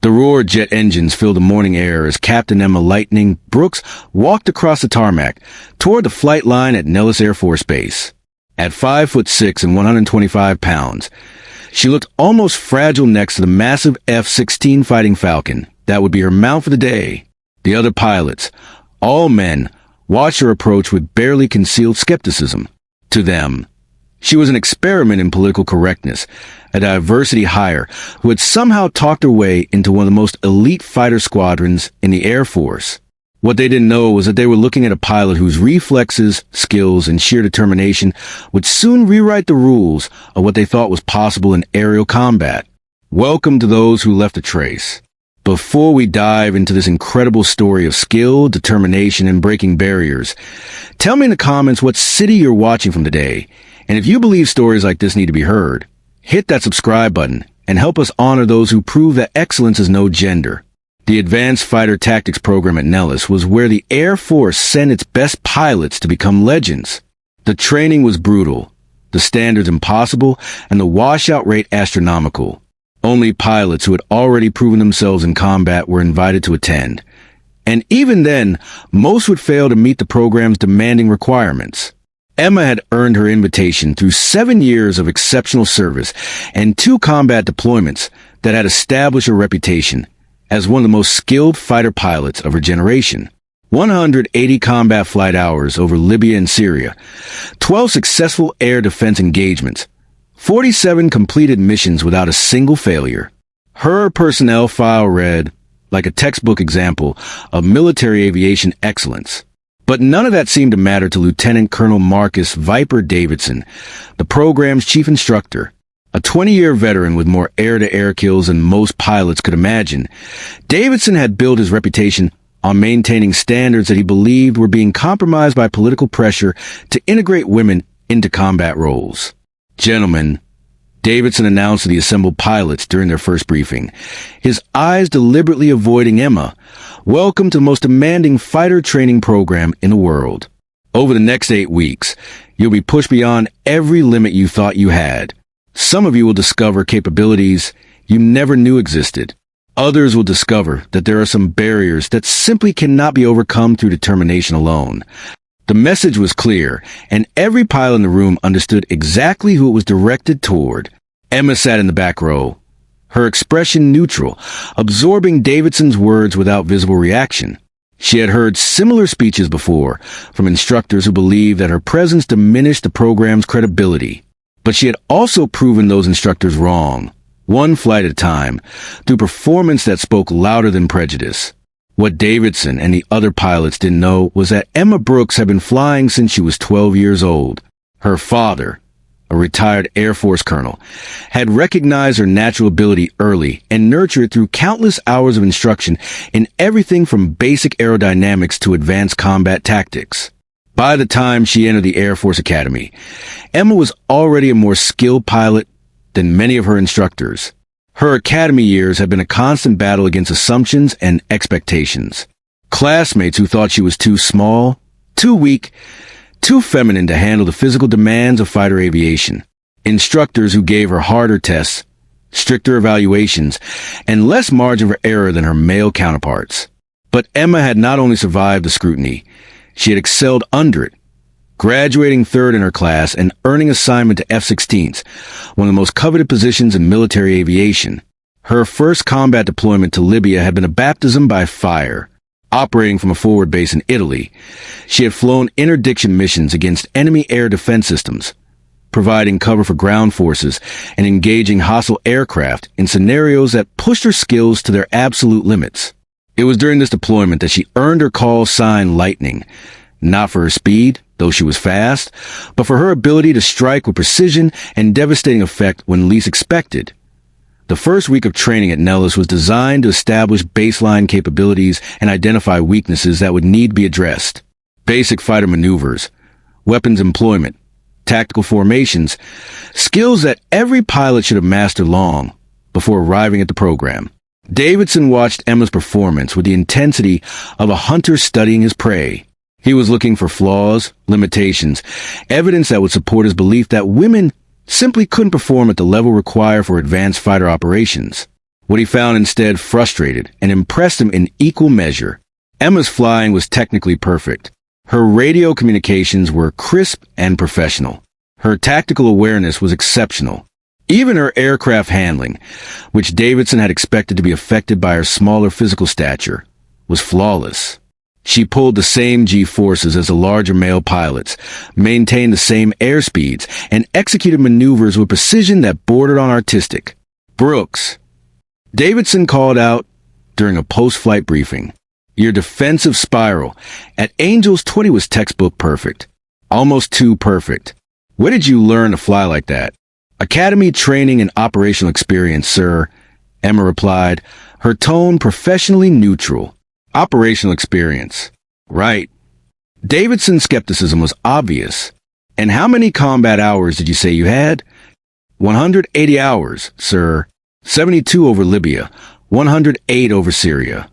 The roar of jet engines filled the morning air as Captain Emma Lightning Brooks walked across the tarmac toward the flight line at Nellis Air Force Base. At 5'6" and 125 pounds, she looked almost fragile next to the massive F-16 Fighting Falcon that would be her mount for the day. The other pilots, all men, watched her approach with barely concealed skepticism. To them, she was an experiment in political correctness, a diversity hire who had somehow talked her way into one of the most elite fighter squadrons in the Air Force. What they didn't know was that they were looking at a pilot whose reflexes, skills, and sheer determination would soon rewrite the rules of what they thought was possible in aerial combat. Welcome to those who left a trace. Before we dive into this incredible story of skill, determination, and breaking barriers, tell me in the comments what city you're watching from today. And if you believe stories like this need to be heard, hit that subscribe button and help us honor those who prove that excellence is no gender. The Advanced Fighter Tactics program at Nellis was where the Air Force sent its best pilots to become legends. The training was brutal, the standards impossible, and the washout rate astronomical. Only pilots who had already proven themselves in combat were invited to attend. And even then, most would fail to meet the program's demanding requirements. Emma had earned her invitation through 7 years of exceptional service and 2 combat deployments that had established her reputation as one of the most skilled fighter pilots of her generation. 180 combat flight hours over Libya and Syria, 12 successful air defense engagements, 47 completed missions without a single failure. Her personnel file read like a textbook example of military aviation excellence. But none of that seemed to matter to Lieutenant Colonel Marcus Viper Davidson, the program's chief instructor. A 20-year veteran with more air-to-air kills than most pilots could imagine, Davidson had built his reputation on maintaining standards that he believed were being compromised by political pressure to integrate women into combat roles. Gentlemen, Davidson announced to the assembled pilots during their first briefing, his eyes deliberately avoiding Emma, welcome to the most demanding fighter training program in the world. Over the next 8 weeks, you'll be pushed beyond every limit you thought you had. Some of you will discover capabilities you never knew existed. Others will discover that there are some barriers that simply cannot be overcome through determination alone. The message was clear, and every pilot in the room understood exactly who it was directed toward. Emma sat in the back row, her expression neutral, absorbing Davidson's words without visible reaction. She had heard similar speeches before from instructors who believed that her presence diminished the program's credibility. But she had also proven those instructors wrong, one flight at a time, through performance that spoke louder than prejudice. What Davidson and the other pilots didn't know was that Emma Brooks had been flying since she was 12 years old. Her father, a retired Air Force colonel, had recognized her natural ability early and nurtured it through countless hours of instruction in everything from basic aerodynamics to advanced combat tactics. By the time she entered the Air Force Academy, Emma was already a more skilled pilot than many of her instructors. Her academy years had been a constant battle against assumptions and expectations. Classmates who thought she was too small, too weak, too feminine to handle the physical demands of fighter aviation. Instructors who gave her harder tests, stricter evaluations, and less margin for error than her male counterparts. But Emma had not only survived the scrutiny, she had excelled under it, graduating third in her class and earning assignment to F-16s, one of the most coveted positions in military aviation. Her first combat deployment to Libya had been a baptism by fire. Operating from a forward base in Italy, she had flown interdiction missions against enemy air defense systems, providing cover for ground forces and engaging hostile aircraft in scenarios that pushed her skills to their absolute limits. It was during this deployment that she earned her call sign Lightning, not for her speed, though she was fast, but for her ability to strike with precision and devastating effect when least expected. The first week of training at Nellis was designed to establish baseline capabilities and identify weaknesses that would need to be addressed. Basic fighter maneuvers, weapons employment, tactical formations, skills that every pilot should have mastered long before arriving at the program. Davidson watched Emma's performance with the intensity of a hunter studying his prey. He was looking for flaws, limitations, evidence that would support his belief that women simply couldn't perform at the level required for advanced fighter operations. What he found instead frustrated and impressed him in equal measure. Emma's flying was technically perfect. Her radio communications were crisp and professional. Her tactical awareness was exceptional. Even her aircraft handling, which Davidson had expected to be affected by her smaller physical stature, was flawless. She pulled the same G-forces as the larger male pilots, maintained the same airspeeds, and executed maneuvers with precision that bordered on artistic. "Brooks," Davidson called out during a post-flight briefing, "your defensive spiral at Angels 20 was textbook perfect. Almost too perfect. Where did you learn to fly like that?" "Academy training and operational experience, sir," Emma replied, her tone professionally neutral. "Operational experience. Right." Davidson's skepticism was obvious. "And how many combat hours did you say you had?" 180 hours, sir. 72 over Libya, 108 over Syria."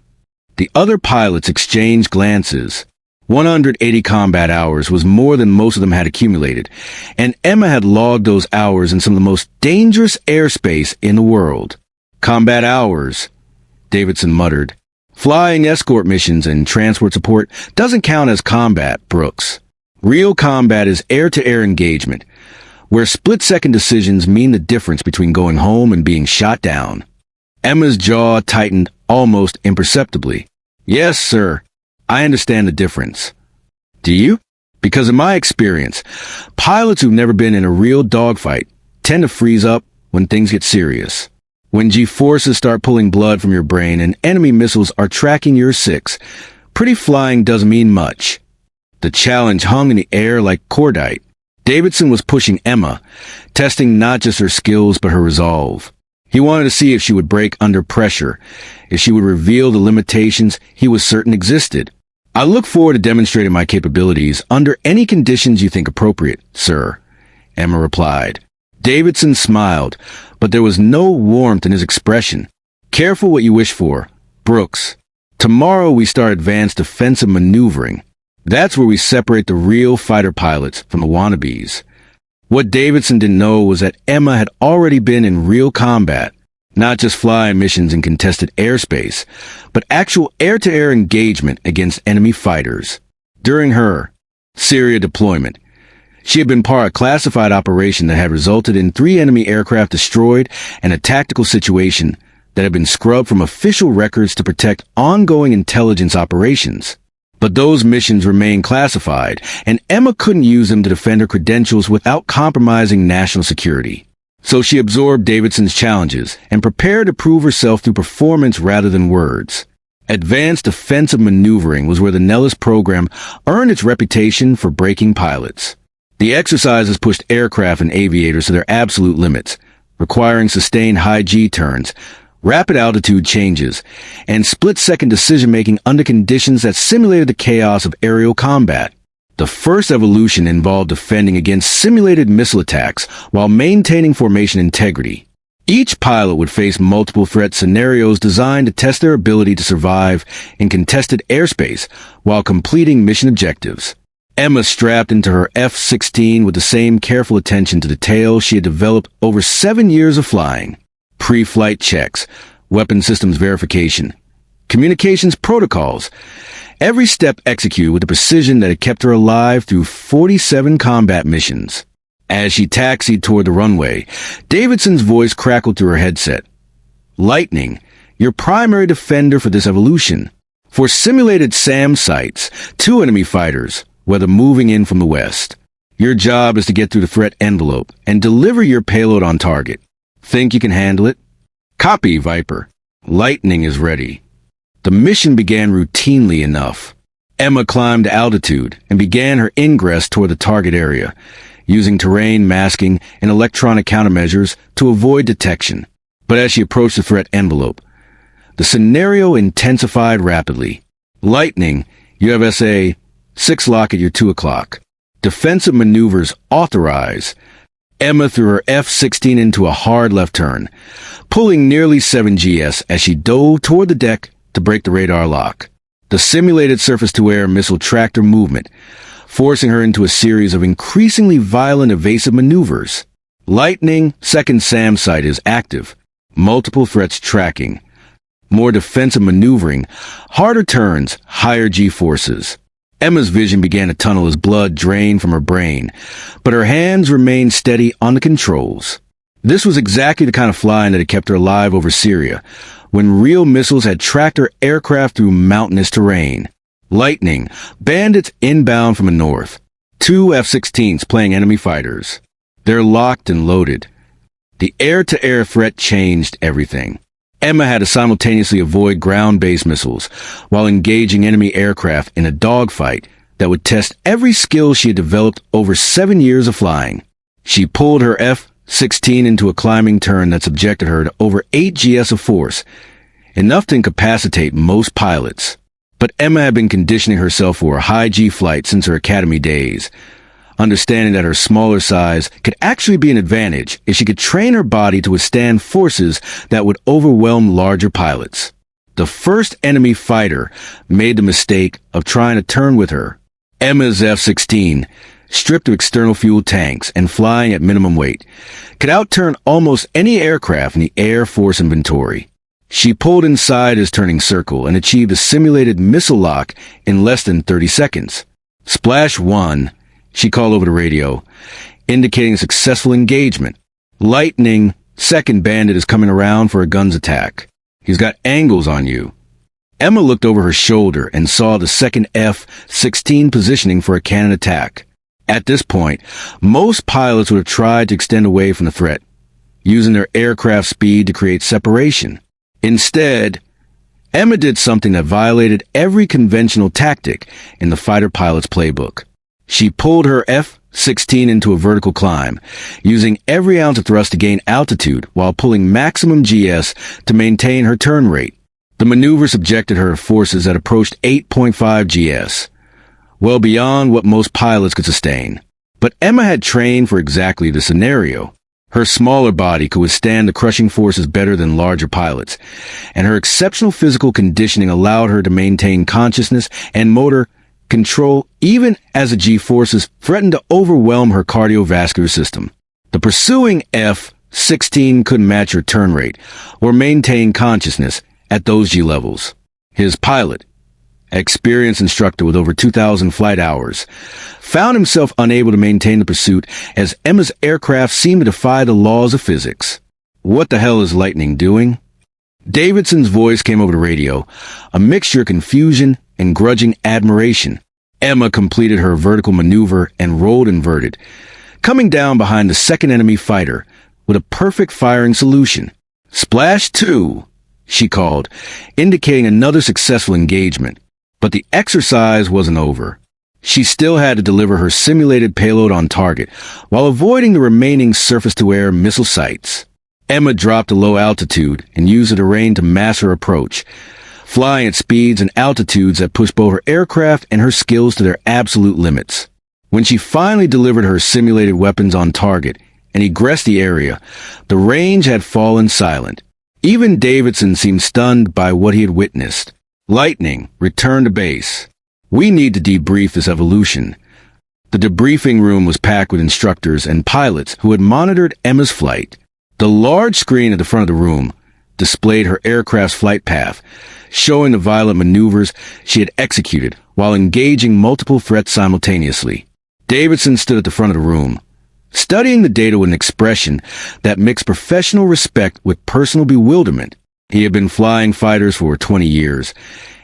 The other pilots exchanged glances. 180 combat hours was more than most of them had accumulated, and Emma had logged those hours in some of the most dangerous airspace in the world. "Combat hours," Davidson muttered. "Flying escort missions and transport support doesn't count as combat, Brooks. Real combat is air-to-air engagement, where split-second decisions mean the difference between going home and being shot down." Emma's jaw tightened almost imperceptibly. "Yes, sir. I understand the difference." "Do you?" "Because in my experience, pilots who've never been in a real dogfight tend to freeze up when things get serious. When G-forces start pulling blood from your brain and enemy missiles are tracking your six, pretty flying doesn't mean much." The challenge hung in the air like cordite. Davidson was pushing Emma, testing not just her skills but her resolve. He wanted to see if she would break under pressure, if she would reveal the limitations he was certain existed. "I look forward to demonstrating my capabilities under any conditions you think appropriate, sir," Emma replied. Davidson smiled, but there was no warmth in his expression. "Careful what you wish for, Brooks. Tomorrow we start advanced defensive maneuvering. That's where we separate the real fighter pilots from the wannabes." What Davidson didn't know was that Emma had already been in real combat, not just flying missions in contested airspace, but actual air-to-air engagement against enemy fighters. During her Syria deployment, she had been part of a classified operation that had resulted in 3 enemy aircraft destroyed and a tactical situation that had been scrubbed from official records to protect ongoing intelligence operations. But those missions remained classified, and Emma couldn't use them to defend her credentials without compromising national security. So she absorbed Davidson's challenges and prepared to prove herself through performance rather than words. Advanced defensive maneuvering was where the Nellis program earned its reputation for breaking pilots. The exercises pushed aircraft and aviators to their absolute limits, requiring sustained high G turns, rapid altitude changes, and split-second decision-making under conditions that simulated the chaos of aerial combat. The first evolution involved defending against simulated missile attacks while maintaining formation integrity. Each pilot would face multiple threat scenarios designed to test their ability to survive in contested airspace while completing mission objectives. Emma strapped into her F-16 with the same careful attention to detail she had developed over 7 years of flying. Pre-flight checks, weapon systems verification, communications protocols, every step executed with the precision that had kept her alive through 47 combat missions. As she taxied toward the runway, Davidson's voice crackled through her headset. "Lightning, your primary defender for this evolution. For simulated SAM sites, 2 enemy fighters, whether moving in from the west. Your job is to get through the threat envelope and deliver your payload on target. Think you can handle it?" "Copy, Viper. Lightning is ready." The mission began routinely enough. Emma climbed to altitude and began her ingress toward the target area, using terrain masking and electronic countermeasures to avoid detection. But as she approached the threat envelope, the scenario intensified rapidly. "Lightning, you have SA 6 lock at your 2 o'clock. Defensive maneuvers authorize." Emma threw her F-16 into a hard left turn, pulling nearly 7 GS as she dove toward the deck to break the radar lock. The simulated surface-to-air missile tracked her movement, forcing her into a series of increasingly violent evasive maneuvers. "Lightning, second SAM site is active. multiple threats tracking, more defensive maneuvering, harder turns, higher G-forces. Emma's vision began to tunnel as blood drained from her brain, but her hands remained steady on the controls. This was exactly the kind of flying that had kept her alive over Syria, when real missiles had tracked her aircraft through mountainous terrain. Lightning, bandits inbound from the north. 2 F-16s playing enemy fighters. They're locked and loaded. The air-to-air threat changed everything. Emma had to simultaneously avoid ground-based missiles while engaging enemy aircraft in a dogfight that would test every skill she had developed over 7 years of flying. She pulled her F-16 into a climbing turn that subjected her to over 8 GS of force, enough to incapacitate most pilots. But Emma had been conditioning herself for a high-G flight since her academy days, understanding that her smaller size could actually be an advantage if she could train her body to withstand forces that would overwhelm larger pilots. The first enemy fighter made the mistake of trying to turn with her. Emma's F-16, stripped of external fuel tanks and flying at minimum weight, could outturn almost any aircraft in the Air Force inventory. She pulled inside his turning circle and achieved a simulated missile lock in less than 30 seconds. Splash 1, she called over the radio, indicating a successful engagement. Lightning, second bandit is coming around for a guns attack. He's got angles on you. Emma looked over her shoulder and saw the second F-16 positioning for a cannon attack. At this point, most pilots would have tried to extend away from the threat, using their aircraft speed to create separation. Instead, Emma did something that violated every conventional tactic in the fighter pilot's playbook. She pulled her F-16 into a vertical climb, using every ounce of thrust to gain altitude while pulling maximum GS to maintain her turn rate. The maneuver subjected her to forces that approached 8.5 GS, well beyond what most pilots could sustain. But Emma had trained for exactly the scenario. Her smaller body could withstand the crushing forces better than larger pilots, and her exceptional physical conditioning allowed her to maintain consciousness and motor control even as the G-forces threatened to overwhelm her cardiovascular system. The pursuing F-16 couldn't match her turn rate or maintain consciousness at those G levels. His pilot, experienced instructor with over 2,000 flight hours, found himself unable to maintain the pursuit as Emma's aircraft seemed to defy the laws of physics. What the hell is Lightning doing? Davidson's voice came over the radio, a mixture of confusion and grudging admiration. Emma completed her vertical maneuver and rolled inverted, coming down behind the second enemy fighter with a perfect firing solution. Splash 2, she called, indicating another successful engagement. But the exercise wasn't over. She still had to deliver her simulated payload on target while avoiding the remaining surface-to-air missile sites. Emma dropped to low altitude and used the terrain to mask her approach, flying at speeds and altitudes that pushed both her aircraft and her skills to their absolute limits. When she finally delivered her simulated weapons on target and egressed the area, the range had fallen silent. Even Davidson seemed stunned by what he had witnessed. Lightning, return to base. We need to debrief this evolution. The debriefing room was packed with instructors and pilots who had monitored Emma's flight. The large screen at the front of the room displayed her aircraft's flight path, showing the violent maneuvers she had executed while engaging multiple threats simultaneously. Davidson stood at the front of the room, studying the data with an expression that mixed professional respect with personal bewilderment. He had been flying fighters for 20 years,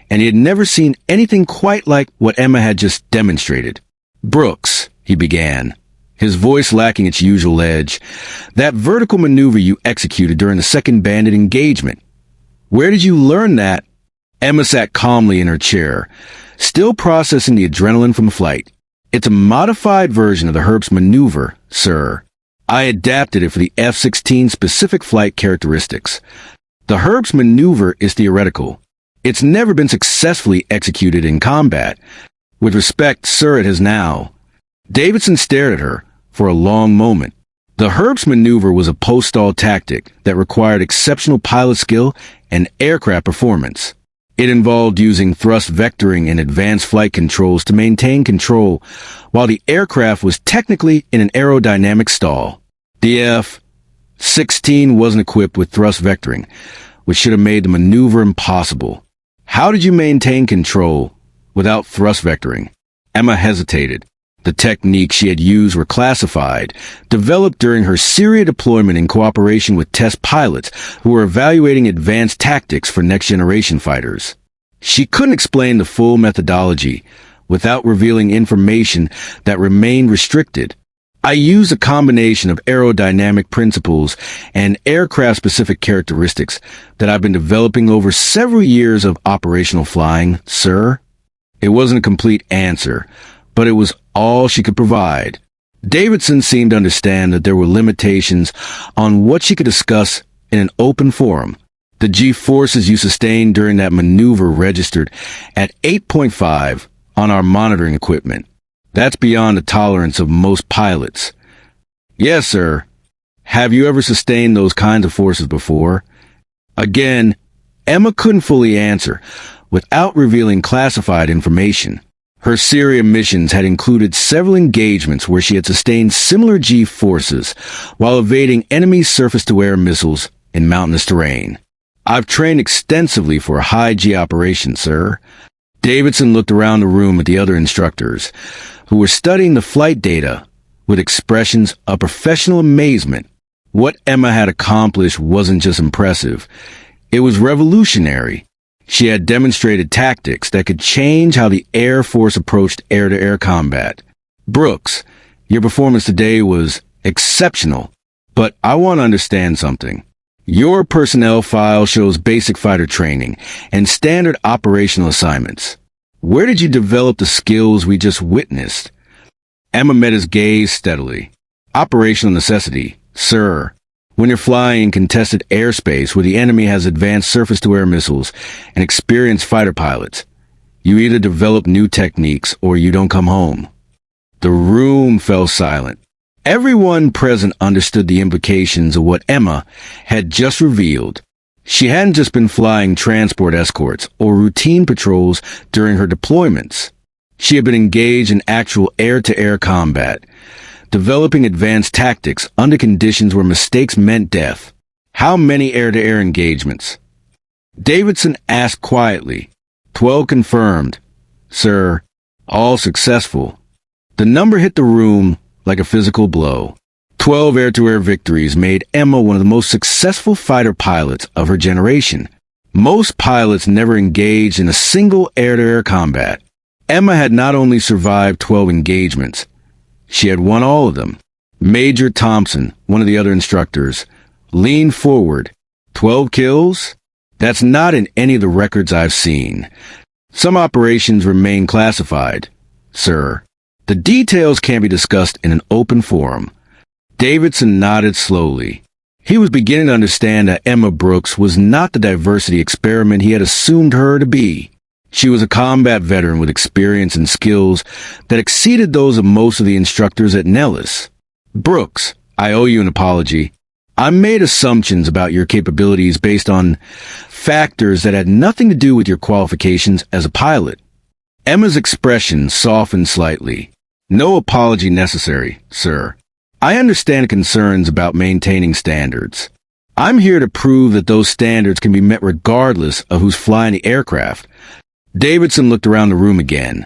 and he had never seen anything quite like what Emma had just demonstrated. "Brooks," he began, his voice lacking its usual edge, "that vertical maneuver you executed during the second bandit engagement. Where did you learn that?" Emma sat calmly in her chair, still processing the adrenaline from the flight. "It's a modified version of the Herbst maneuver, sir. I adapted it for the F-16 specific flight characteristics. The Herbst maneuver is theoretical. It's never been successfully executed in combat. With respect, sir, it has now." Davidson stared at her for a long moment. The Herbst maneuver was a post-stall tactic that required exceptional pilot skill and aircraft performance. It involved using thrust vectoring and advanced flight controls to maintain control while the aircraft was technically in an aerodynamic stall. The 16 wasn't equipped with thrust vectoring, which should have made the maneuver impossible. How did you maintain control without thrust vectoring? Emma hesitated. The techniques she had used were classified, developed during her Syria deployment in cooperation with test pilots who were evaluating advanced tactics for next-generation fighters. She couldn't explain the full methodology without revealing information that remained restricted. I used a combination of aerodynamic principles and aircraft-specific characteristics that I've been developing over several years of operational flying, sir. It wasn't a complete answer, but it was all she could provide. Davidson seemed to understand that there were limitations on what she could discuss in an open forum. The G-forces you sustained during that maneuver registered at 8.5 on our monitoring equipment. That's beyond the tolerance of most pilots. Yes, sir. Have you ever sustained those kinds of forces before? Again, Emma couldn't fully answer without revealing classified information. Her Syria missions had included several engagements where she had sustained similar G-forces while evading enemy surface-to-air missiles in mountainous terrain. I've trained extensively for high G operations, sir. Davidson looked around the room at the other instructors, who were studying the flight data with expressions of professional amazement. What Emma had accomplished wasn't just impressive. It was revolutionary. She had demonstrated tactics that could change how the Air Force approached air-to-air combat. Brooks, your performance today was exceptional, but I want to understand something. Your personnel file shows basic fighter training and standard operational assignments. Where did you develop the skills we just witnessed? Emma met his gaze steadily. Operational necessity, sir. When you're flying in contested airspace where the enemy has advanced surface-to-air missiles and experienced fighter pilots, you either develop new techniques or you don't come home. The room fell silent. Everyone present understood the implications of what Emma had just revealed. She hadn't just been flying transport escorts or routine patrols during her deployments. She had been engaged in actual air-to-air combat, developing advanced tactics under conditions where mistakes meant death. How many air-to-air engagements? Davidson asked quietly. 12 confirmed. Sir, all successful. The number hit the room like a physical blow. 12 air-to-air victories made Emma one of the most successful fighter pilots of her generation. Most pilots never engaged in a single air-to-air combat. Emma had not only survived 12 engagements, she had won all of them. Major Thompson, one of the other instructors, leaned forward. 12 kills? That's not in any of the records I've seen. Some operations remain classified, sir. The details can't be discussed in an open forum. Davidson nodded slowly. He was beginning to understand that Emma Brooks was not the diversity experiment he had assumed her to be. She was a combat veteran with experience and skills that exceeded those of most of the instructors at Nellis. Brooks, I owe you an apology. I made assumptions about your capabilities based on factors that had nothing to do with your qualifications as a pilot. Emma's expression softened slightly. No apology necessary, sir. I understand concerns about maintaining standards. I'm here to prove that those standards can be met regardless of who's flying the aircraft. Davidson looked around the room again,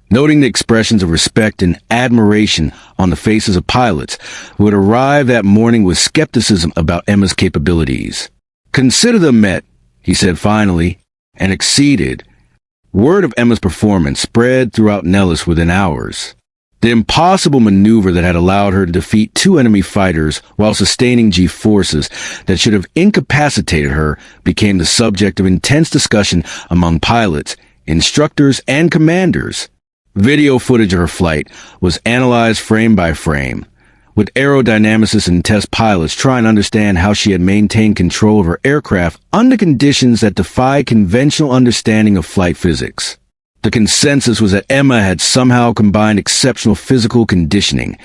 noting the expressions of respect and admiration on the faces of pilots who had arrived that morning with skepticism about Emma's capabilities. Consider them met, he said finally, and exceeded. Word of Emma's performance spread throughout Nellis within hours. The impossible maneuver that had allowed her to defeat 2 enemy fighters while sustaining G-forces that should have incapacitated her became the subject of intense discussion among pilots, instructors, and commanders. Video footage of her flight was analyzed frame by frame, with aerodynamicists and test pilots trying to understand how she had maintained control of her aircraft under conditions that defied conventional understanding of flight physics. The consensus was that Emma had somehow combined exceptional physical conditioning,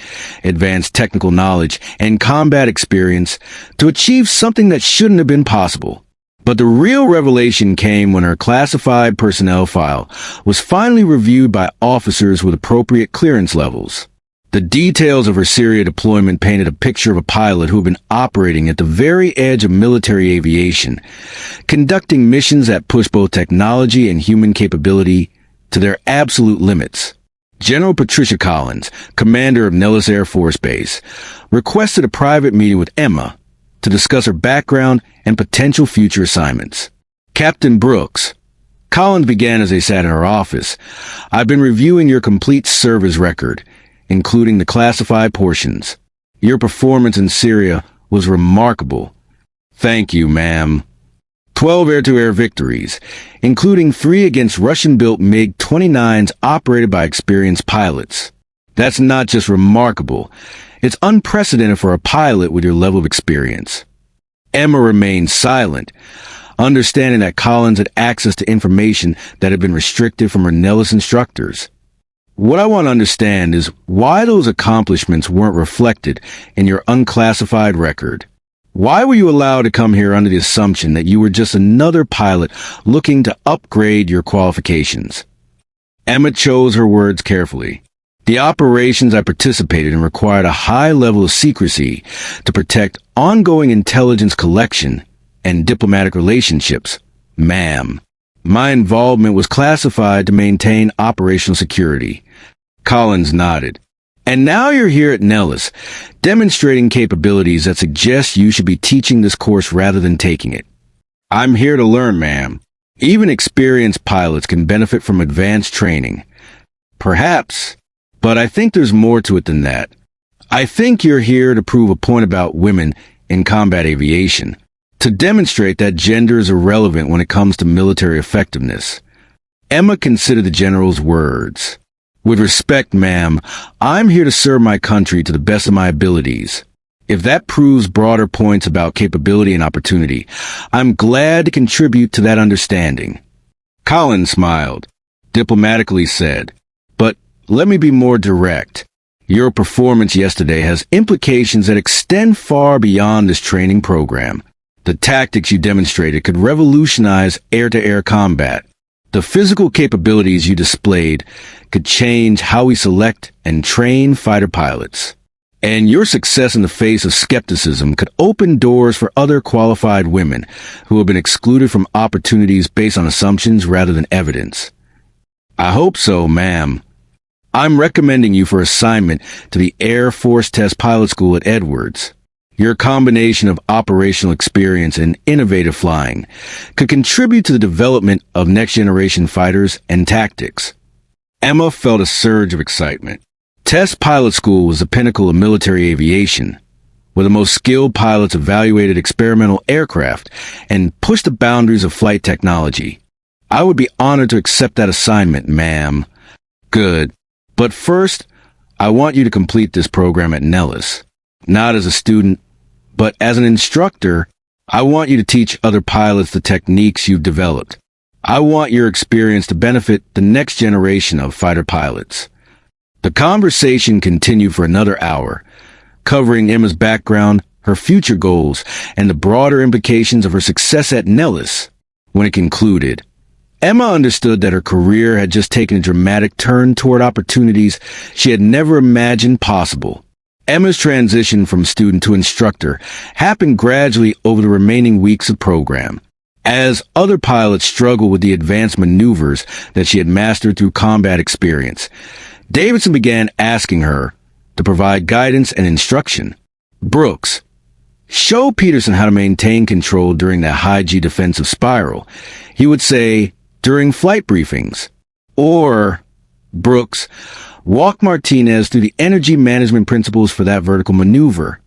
advanced technical knowledge, and combat experience to achieve something that shouldn't have been possible. But the real revelation came when her classified personnel file was finally reviewed by officers with appropriate clearance levels. The details of her Syria deployment painted a picture of a pilot who had been operating at the very edge of military aviation, conducting missions that push both technology and human capability to their absolute limits. General Patricia Collins, commander of Nellis Air Force Base, requested a private meeting with Emma to discuss her background and potential future assignments. Captain Brooks, Collins began as they sat in her office, I've been reviewing your complete service record, including the classified portions. Your performance in Syria was remarkable. Thank you, ma'am. 12 air-to-air victories, including 3 against Russian-built MiG-29s operated by experienced pilots. That's not just remarkable, it's unprecedented for a pilot with your level of experience. Emma remained silent, understanding that Collins had access to information that had been restricted from her Nellis instructors. What I want to understand is why those accomplishments weren't reflected in your unclassified record. Why were you allowed to come here under the assumption that you were just another pilot looking to upgrade your qualifications? Emma chose her words carefully. The operations I participated in required a high level of secrecy to protect ongoing intelligence collection and diplomatic relationships, ma'am. My involvement was classified to maintain operational security. Collins nodded. And now you're here at Nellis, demonstrating capabilities that suggest you should be teaching this course rather than taking it. I'm here to learn, ma'am. Even experienced pilots can benefit from advanced training. Perhaps, but I think there's more to it than that. I think you're here to prove a point about women in combat aviation, to demonstrate that gender is irrelevant when it comes to military effectiveness. Emma considered the general's words. With respect, ma'am, I'm here to serve my country to the best of my abilities. If that proves broader points about capability and opportunity, I'm glad to contribute to that understanding. Collins smiled, diplomatically said, but let me be more direct. Your performance yesterday has implications that extend far beyond this training program. The tactics you demonstrated could revolutionize air-to-air combat. The physical capabilities you displayed could change how we select and train fighter pilots. And your success in the face of skepticism could open doors for other qualified women who have been excluded from opportunities based on assumptions rather than evidence. I hope so, ma'am. I'm recommending you for assignment to the Air Force Test Pilot School at Edwards. Your combination of operational experience and innovative flying could contribute to the development of next-generation fighters and tactics. Emma felt a surge of excitement. Test Pilot School was the pinnacle of military aviation, where the most skilled pilots evaluated experimental aircraft and pushed the boundaries of flight technology. I would be honored to accept that assignment, ma'am. Good. But first, I want you to complete this program at Nellis. Not as a student, but as an instructor, I want you to teach other pilots the techniques you've developed. I want your experience to benefit the next generation of fighter pilots. The conversation continued for another hour, covering Emma's background, her future goals, and the broader implications of her success at Nellis. When it concluded, Emma understood that her career had just taken a dramatic turn toward opportunities she had never imagined possible. Emma's transition from student to instructor happened gradually over the remaining weeks of program. As other pilots struggled with the advanced maneuvers that she had mastered through combat experience, Davidson began asking her to provide guidance and instruction. Brooks, show Peterson how to maintain control during that high-G defensive spiral, he would say during flight briefings. Or, Brooks, walk Martinez through the energy management principles for that vertical maneuver.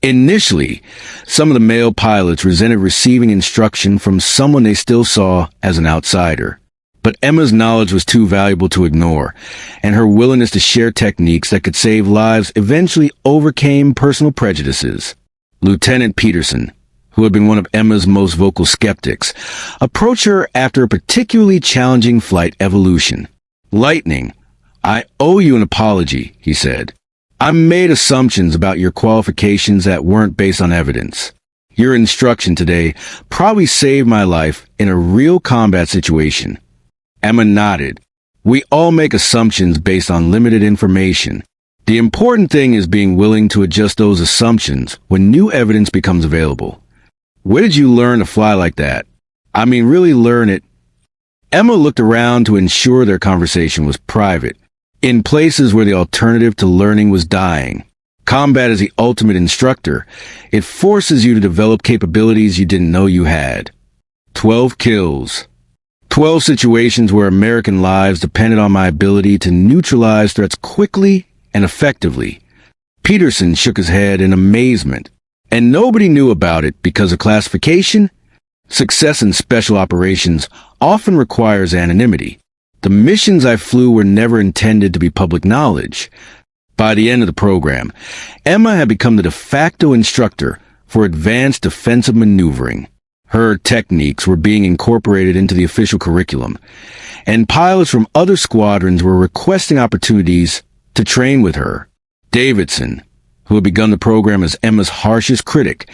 Initially, some of the male pilots resented receiving instruction from someone they still saw as an outsider. But Emma's knowledge was too valuable to ignore, and her willingness to share techniques that could save lives eventually overcame personal prejudices. Lieutenant Peterson, who had been one of Emma's most vocal skeptics, approached her after a particularly challenging flight evolution. Lightning, I owe you an apology, he said. I made assumptions about your qualifications that weren't based on evidence. Your instruction today probably saved my life in a real combat situation. Emma nodded. We all make assumptions based on limited information. The important thing is being willing to adjust those assumptions when new evidence becomes available. Where did you learn to fly like that? I mean, really learn it. Emma looked around to ensure their conversation was private, in places where the alternative to learning was dying. Combat is the ultimate instructor. It forces you to develop capabilities you didn't know you had. 12 kills. 12 situations where American lives depended on my ability to neutralize threats quickly and effectively. Peterson shook his head in amazement. And nobody knew about it because of classification? Success in special operations often requires anonymity. The missions I flew were never intended to be public knowledge. By the end of the program, Emma had become the de facto instructor for advanced defensive maneuvering. Her techniques were being incorporated into the official curriculum, and pilots from other squadrons were requesting opportunities to train with her. Davidson, who had begun the program as Emma's harshest critic,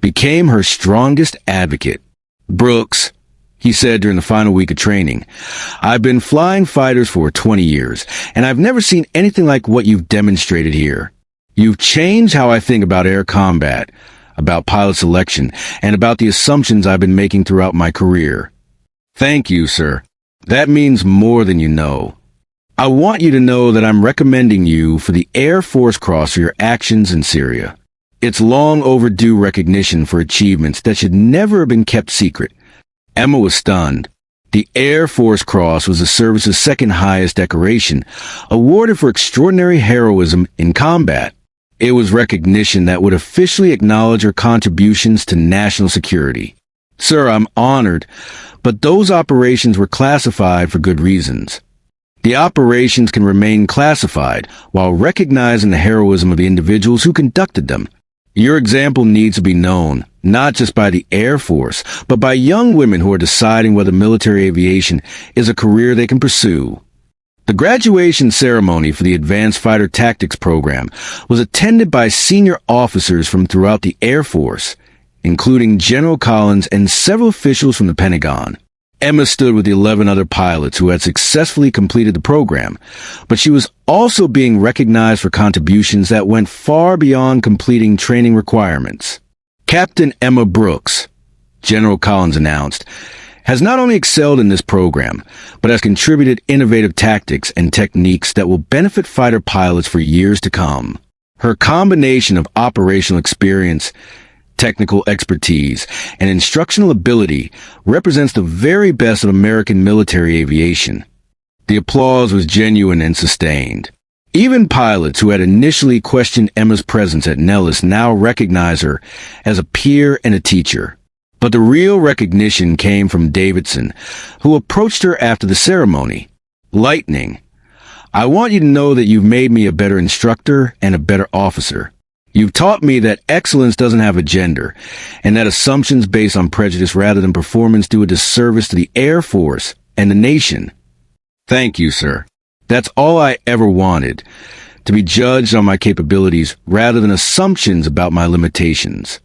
became her strongest advocate. Brooks, he said during the final week of training, I've been flying fighters for 20 years, and I've never seen anything like what you've demonstrated here. You've changed how I think about air combat, about pilot selection, and about the assumptions I've been making throughout my career. Thank you, sir. That means more than you know. I want you to know that I'm recommending you for the Air Force Cross for your actions in Syria. It's long overdue recognition for achievements that should never have been kept secret. Emma was stunned. The Air Force Cross was the service's second highest decoration, awarded for extraordinary heroism in combat. It was recognition that would officially acknowledge her contributions to national security. Sir, I'm honored, but those operations were classified for good reasons. The operations can remain classified while recognizing the heroism of the individuals who conducted them. Your example needs to be known, not just by the Air Force, but by young women who are deciding whether military aviation is a career they can pursue. The graduation ceremony for the Advanced Fighter Tactics program was attended by senior officers from throughout the Air Force, including General Collins and several officials from the Pentagon. Emma stood with the 11 other pilots who had successfully completed the program, but she was also being recognized for contributions that went far beyond completing training requirements. Captain Emma Brooks, General Collins announced, has not only excelled in this program, but has contributed innovative tactics and techniques that will benefit fighter pilots for years to come. Her combination of operational experience, technical expertise, and instructional ability represents the very best of American military aviation. The applause was genuine and sustained. Even pilots who had initially questioned Emma's presence at Nellis now recognize her as a peer and a teacher. But the real recognition came from Davidson, who approached her after the ceremony. Lightning, I want you to know that you've made me a better instructor and a better officer. You've taught me that excellence doesn't have a gender, and that assumptions based on prejudice rather than performance do a disservice to the Air Force and the nation. Thank you, sir. That's all I ever wanted, to be judged on my capabilities rather than assumptions about my limitations.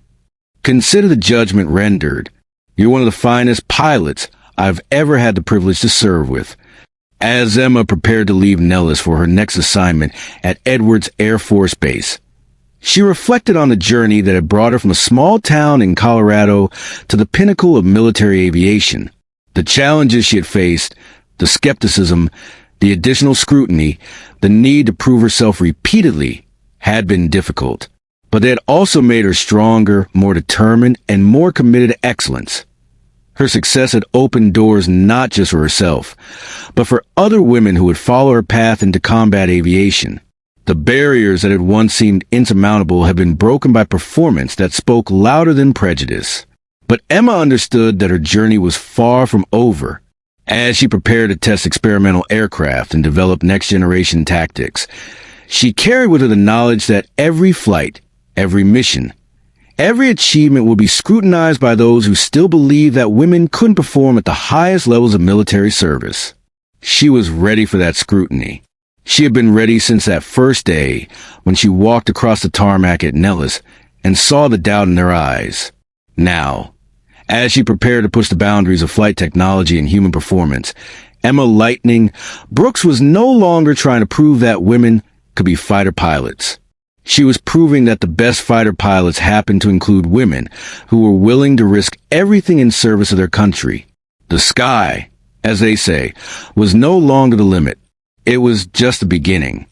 Consider the judgment rendered. You're one of the finest pilots I've ever had the privilege to serve with. As Emma prepared to leave Nellis for her next assignment at Edwards Air Force Base, she reflected on the journey that had brought her from a small town in Colorado to the pinnacle of military aviation. The challenges she had faced, the skepticism, the additional scrutiny, the need to prove herself repeatedly had been difficult. But they had also made her stronger, more determined, and more committed to excellence. Her success had opened doors not just for herself, but for other women who would follow her path into combat aviation. The barriers that had once seemed insurmountable had been broken by performance that spoke louder than prejudice. But Emma understood that her journey was far from over. As she prepared to test experimental aircraft and develop next-generation tactics, she carried with her the knowledge that every flight, every mission, every achievement will be scrutinized by those who still believe that women couldn't perform at the highest levels of military service. She was ready for that scrutiny. She had been ready since that first day when she walked across the tarmac at Nellis and saw the doubt in their eyes. Now, as she prepared to push the boundaries of flight technology and human performance, Emma Lightning Brooks was no longer trying to prove that women could be fighter pilots. She was proving that the best fighter pilots happened to include women who were willing to risk everything in service of their country. The sky, as they say, was no longer the limit. It was just the beginning.